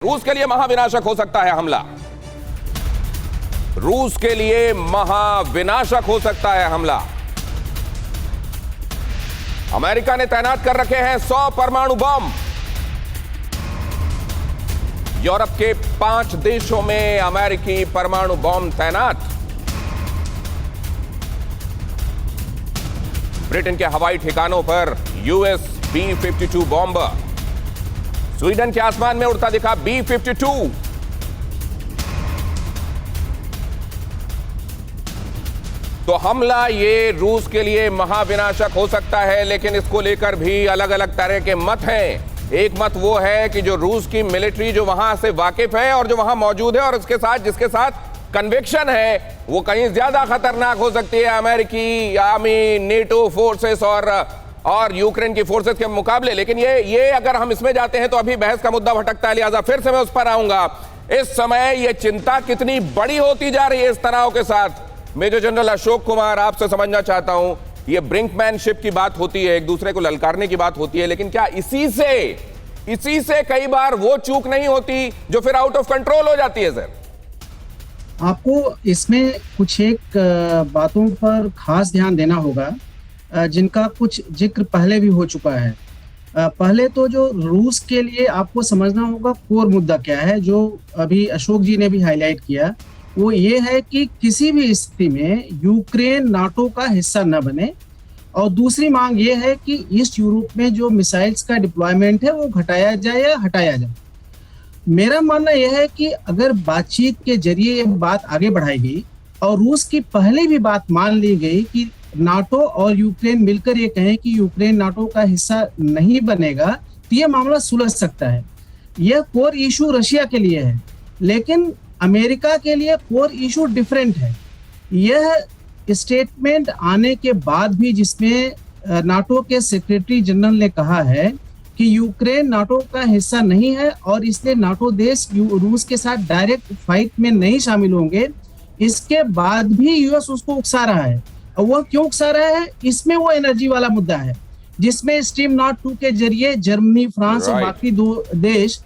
रूस के लिए महाविनाशक हो सकता है हमला। रूस के लिए महाविनाशक हो सकता है हमला। अमेरिका ने तैनात कर रखे हैं 100 परमाणु बम। यूरोप के 5 देशों में अमेरिकी परमाणु बम तैनात। ब्रिटेन के हवाई ठिकानों पर यूएस B-52 बॉम्बर। स्वीडन के आसमान में उड़ता दिखा B-52। तो हमला ये रूस के लिए महाविनाशक हो सकता है, लेकिन इसको लेकर भी अलग अलग तरह के मत हैं। एक मत वो है कि जो रूस की मिलिट्री जो वहां से वाकिफ है और जो वहां मौजूद है और उसके साथ जिसके साथ कन्विक्शन है, वो कहीं ज्यादा खतरनाक हो सकती है अमेरिकी आर्मी, नेटो फोर्सेस और यूक्रेन की फोर्सेस के मुकाबले। लेकिन ये अगर हम इसमें जाते हैं तो अभी बहस का मुद्दा भटकता है, लिहाजा फिर से मैं उस पर आऊंगा। इस समय ये चिंता कितनी बड़ी होती जा रही है इस तनाव के साथ। मेजर जनरल अशोक कुमार, आपसे समझना चाहता हूं, ये ब्रिंकमैनशिप की बात होती है, एक दूसरे को ललकारने की बात होती है, लेकिन क्या इसी से कई बार वो चूक नहीं होती जो फिर आउट ऑफ कंट्रोल हो जाती है? सर, आपको इसमें कुछ एक बातों पर खास ध्यान देना होगा जिनका कुछ जिक्र पहले भी हो चुका है। पहले तो जो रूस के लिए आपको समझना होगा कोर मुद्दा क्या है, जो अभी अशोक जी ने भी हाईलाइट किया, वो ये है कि किसी भी स्थिति में यूक्रेन नाटो का हिस्सा न बने। और दूसरी मांग ये है कि ईस्ट यूरोप में जो मिसाइल्स का डिप्लॉयमेंट है वो घटाया जाए या हटाया जाए। मेरा मानना यह है कि अगर बातचीत के जरिए ये बात आगे बढ़ाई गई और रूस की पहले भी बात मान ली गई कि नाटो और यूक्रेन मिलकर ये कहें कि यूक्रेन नाटो का हिस्सा नहीं बनेगा, तो ये मामला सुलझ सकता है। यह कोर इशू रशिया के लिए है, लेकिन अमेरिका के लिए कोर इशू डिफरेंट है। यह स्टेटमेंट आने के बाद भी जिसमें नाटो के सेक्रेटरी जनरल ने कहा है कि यूक्रेन नाटो का हिस्सा नहीं है और इसलिए नाटो देश रूस के साथ डायरेक्ट फाइट में नहीं शामिल होंगे, इसके बाद भी यूएस उसको उकसा रहा है। और वह क्यों उकसा रहा है? इसमें वो एनर्जी वाला मुद्दा है जिसमें स्ट्रीम नॉट 2 के जरिए जर्मनी, फ्रांस और बाकी 2 देश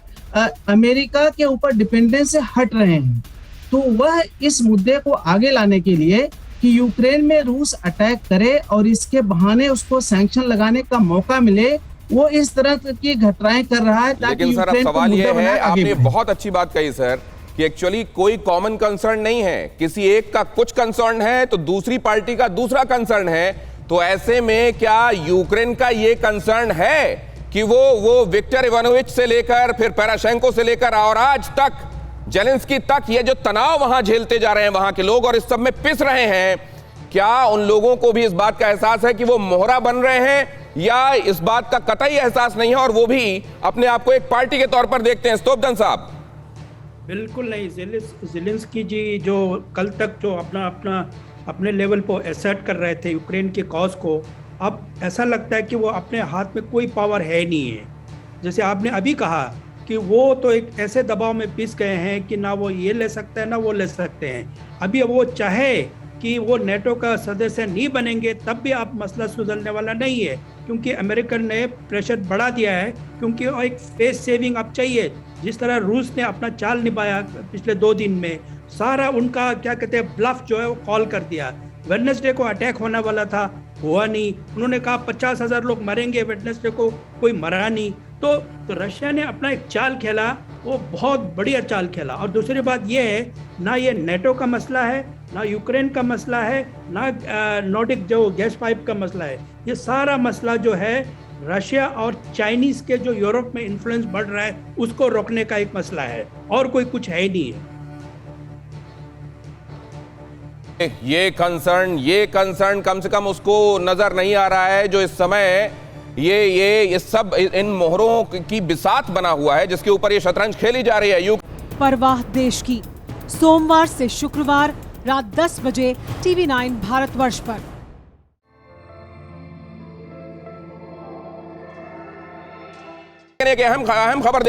अमेरिका के ऊपर डिपेंडेंस से हट रहे हैं। तो वह इस मुद्दे को आगे लाने के लिए कि यूक्रेन में रूस अटैक करे और इसके बहाने उसको सैंक्शन लगाने का मौका मिले, वो इस तरह की घटनाएं कर रहा है। लेकिन सर, अब सवाल ये है, आपने बहुत अच्छी बात कही सर, कि एक्चुअली कोई कॉमन कंसर्न नहीं है। किसी एक का कुछ कंसर्न है तो दूसरी पार्टी का दूसरा कंसर्न है। तो ऐसे में क्या यूक्रेन का ये कंसर्न है कि वो विक्टर इवानोविच से लेकर फिर पेराशेंको से लेकर और आज तक जेलेंस्की तक ये जो तनाव वहां झेलते जा रहे हैं वहां के लोग और इस सब में पिस रहे हैं, क्या उन लोगों को भी इस बात का एहसास है कि वो मोहरा बन रहे हैं, या इस बात का कतई एहसास नहीं है और वो भी अपने आप को एक पार्टी के तौर पर देखते हैं? स्तोपदन साहब। बिल्कुल नहीं। जेलेंस्की जी जो कल तक जो अपने लेवल पर एसर्ट कर रहे थे यूक्रेन के कॉज को, अब ऐसा लगता है कि वो अपने हाथ में कोई पावर है नहीं है। जैसे आपने अभी कहा कि वो तो एक ऐसे दबाव में पिस गए हैं कि ना वो ये ले सकते हैं ना वो ले सकते हैं। अभी वो चाहे कि वो नेटो का सदस्य नहीं बनेंगे तब भी आप मसला सुलझने वाला नहीं है, क्योंकि अमेरिकन ने प्रेशर बढ़ा दिया है, क्योंकि एक फेस सेविंग अब चाहिए। जिस तरह रूस ने अपना चाल निभाया पिछले 2 दिन में, सारा उनका क्या कहते हैं ब्लफ जो है वो कॉल कर दिया। वेडनेसडे को अटैक होने वाला था, हुआ नहीं। उन्होंने कहा 50,000 लोग मरेंगे, वेडनेसडे को कोई मरा नहीं। तो रशिया ने अपना एक चाल खेला, वो बहुत बढ़िया चाल खेला। और दूसरी बात ये है, ना ये नेटो का मसला है, ना यूक्रेन का मसला है, ना नॉर्डिक जो गैस पाइप का मसला है। ये सारा मसला जो है रशिया और चाइनीज के जो यूरोप में इन्फ्लुएंस बढ़ रहा है उसको रोकने का एक मसला है, और कोई कुछ है ही नहीं है। ये कंसर्न कम से कम उसको नजर नहीं आ रहा है जो इस समय ये सब इन मोहरों की बिसात बना हुआ है जिसके ऊपर ये शतरंज खेली जा रही है। परवाह देश की, सोमवार से शुक्रवार रात 10 बजे TV9 भारतवर्ष पर। एक अहम खबर